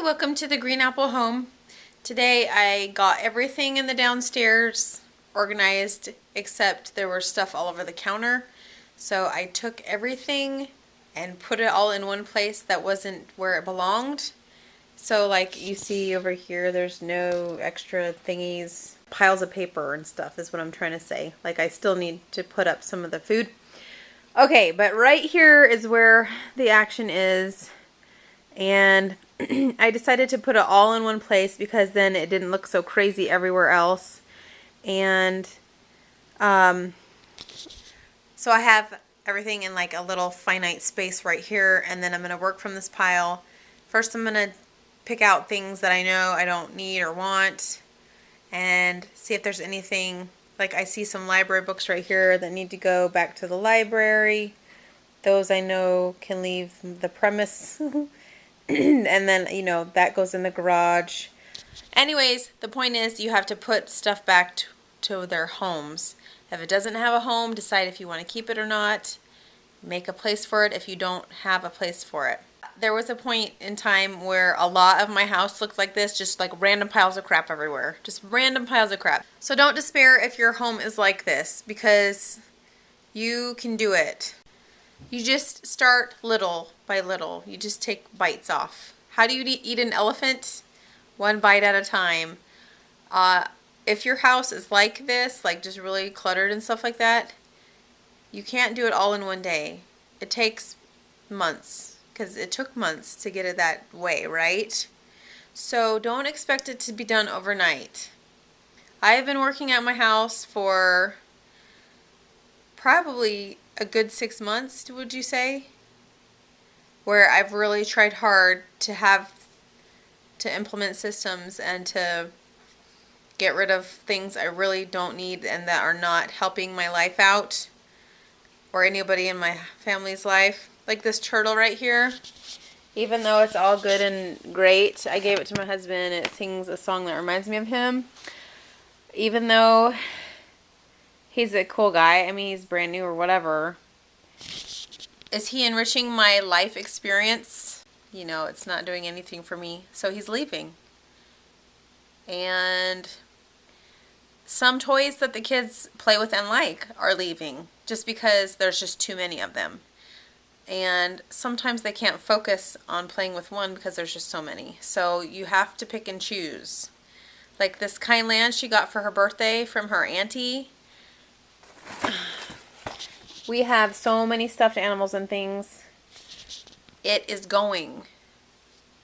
welcome to the Green Apple Home. Today I got everything in the downstairs organized except there was stuff all over the counter. So I took everything and put it all in one place that wasn't where it belonged. So like you see over here, there's no extra thingies, piles of paper and stuff is what I'm trying to say. Like I still need to put up some of the food. Okay, but right here is where the action is. And I decided to put it all in one place because then it didn't look so crazy everywhere else. And so I have everything in like a little finite space right here, and then I'm going to work from this pile. First I'm going to pick out things that I know I don't need or want and see if there's anything. Like I see some library books right here that need to go back to the library. Those I know can leave the premise. And then, you know, that goes in the garage. Anyways, the point is you have to put stuff back to their homes. If it doesn't have a home, decide if you want to keep it or not. Make a place for it if you don't have a place for it. There was a point in time where a lot of my house looked like this, just like random piles of crap everywhere. Just random piles of crap. So don't despair if your home is like this, because you can do it. You just start little by little. You just take bites off. How do you eat an elephant? One bite at a time. If your house is like this, like just really cluttered and stuff like that, you can't do it all in one day. It takes months, because it took months to get it that way, right? So don't expect it to be done overnight. I have been working at my house for probably a good 6 months, would you say? Where I've really tried hard to implement systems and to get rid of things I really don't need and that are not helping my life out or anybody in my family's life. Like this turtle right here. Even though it's all good and great, I gave it to my husband and it sings a song that reminds me of him. Even though he's a cool guy, I mean he's brand new or whatever, is he enriching my life experience? You know, it's not doing anything for me, so he's leaving. And some toys that the kids play with and like are leaving just because there's just too many of them. And sometimes they can't focus on playing with one because there's just so many. So you have to pick and choose. Like this kind land she got for her birthday from her auntie. We have so many stuffed animals and things. It is going.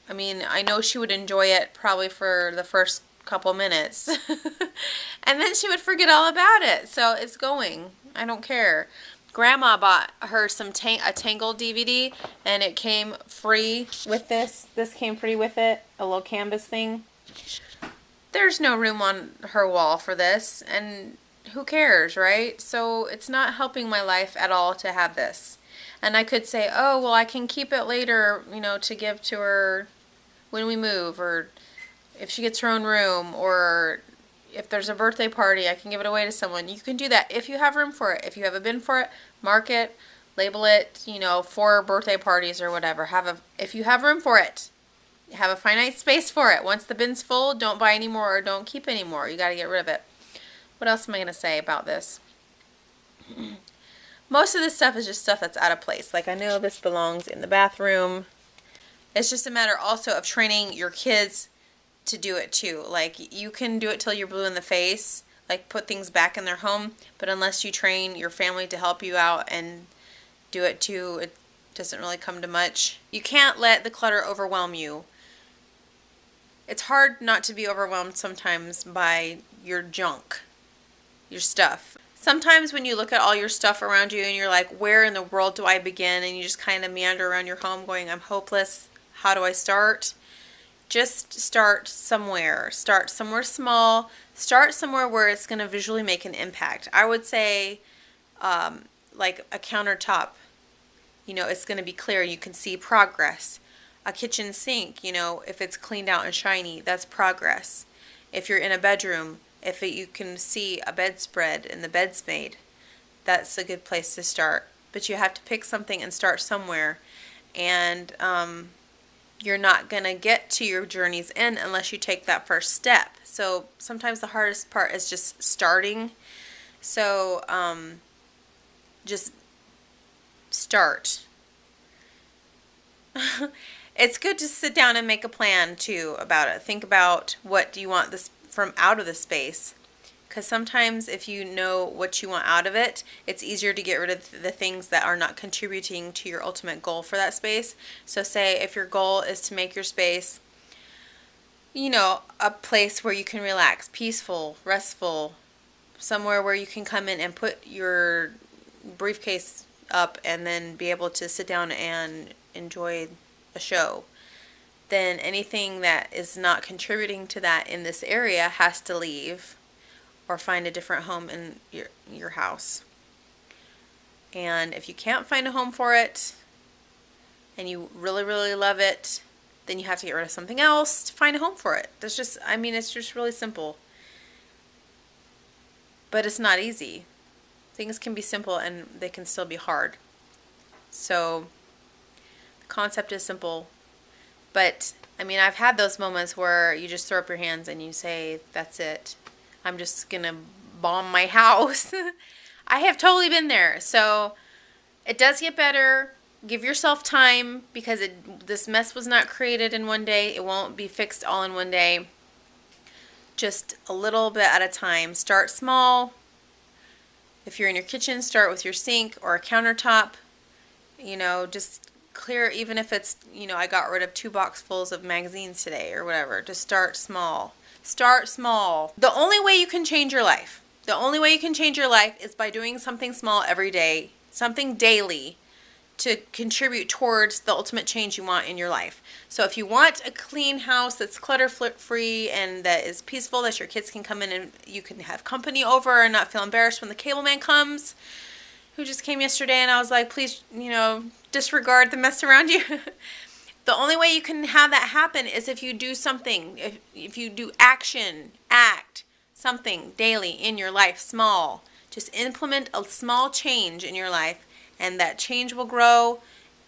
I mean, I know she would enjoy it probably for the first couple minutes. And then she would forget all about it. So it's going. I don't care. Grandma bought her a Tangled DVD, and it came free with this. This came free with it. A little canvas thing. There's no room on her wall for this, and who cares, right? So it's not helping my life at all to have this. And I could say, oh, well, I can keep it later, you know, to give to her when we move, or if she gets her own room, or if there's a birthday party, I can give it away to someone. You can do that if you have room for it. If you have a bin for it, mark it, label it, you know, for birthday parties or whatever. If you have room for it, have a finite space for it. Once the bin's full, don't buy any more or don't keep any more. You got to get rid of it. What else am I going to say about this? Most of this stuff is just stuff that's out of place. Like I know this belongs in the bathroom. It's just a matter also of training your kids to do it too. Like you can do it till you're blue in the face, like put things back in their home, but unless you train your family to help you out and do it too, it doesn't really come to much. You can't let the clutter overwhelm you. It's hard not to be overwhelmed sometimes by your junk, your stuff. Sometimes when you look at all your stuff around you and you're like, where in the world do I begin? And you just kind of meander around your home going, I'm hopeless. How do I start? Just start somewhere. Start somewhere small. Start somewhere where it's going to visually make an impact. I would say like a countertop. You know, it's going to be clear. You can see progress. A kitchen sink, you know, if it's cleaned out and shiny, that's progress. If you're in a bedroom, you can see a bedspread and the bed's made, that's a good place to start. But you have to pick something and start somewhere. And you're not going to get to your journey's end unless you take that first step. So sometimes the hardest part is just starting. So just start. It's good to sit down and make a plan too about it. Think about what do you want this from out of the space. Because sometimes if you know what you want out of it, it's easier to get rid of the things that are not contributing to your ultimate goal for that space. So say if your goal is to make your space, you know, a place where you can relax, peaceful, restful, somewhere where you can come in and put your briefcase up and then be able to sit down and enjoy a show, then anything that is not contributing to that in this area has to leave or find a different home in your house. And if you can't find a home for it and you really, really love it, then you have to get rid of something else to find a home for it. That's just, I mean, it's just really simple. But it's not easy. Things can be simple and they can still be hard. So the concept is simple. But, I mean, I've had those moments where you just throw up your hands and you say, that's it. I'm just going to bomb my house. I have totally been there. So it does get better. Give yourself time because this mess was not created in one day. It won't be fixed all in one day. Just a little bit at a time. Start small. If you're in your kitchen, start with your sink or a countertop. You know, just clear, even if it's, you know, I got rid of 2 boxfuls of magazines today or whatever. Just start small. Start small. The only way you can change your life, is by doing something small every day, something daily to contribute towards the ultimate change you want in your life. So if you want a clean house that's clutter-free and that is peaceful, that your kids can come in and you can have company over and not feel embarrassed when the cable man comes, who just came yesterday, and I was like, please, you know, disregard the mess around you. The only way you can have that happen is if you do something, if you do act something daily in your life, small. Just implement a small change in your life, and that change will grow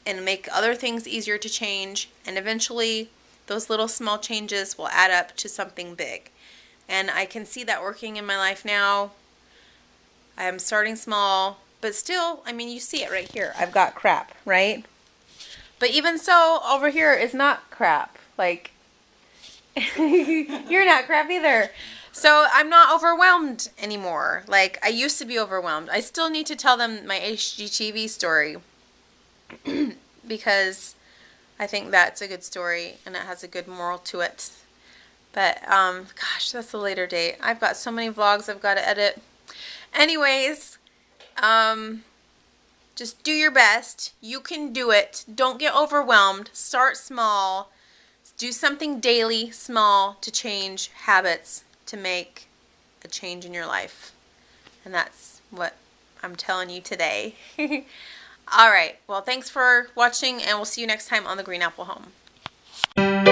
and make other things easier to change, and eventually those little small changes will add up to something big. And I can see that working in my life now. I am starting small, but still, I mean, you see it right here. I've got crap, right? But even so, over here is not crap. Like, you're not crap either. So I'm not overwhelmed anymore. Like, I used to be overwhelmed. I still need to tell them my HGTV story because I think that's a good story and it has a good moral to it. But, gosh, that's a later date. I've got so many vlogs I've got to edit. Anyways, just do your best. You can do it. Don't get overwhelmed. Start small. Do something daily, small, to change habits, to make a change in your life. And that's what I'm telling you today. All right. Well, thanks for watching, and we'll see you next time on The Green Apple Home.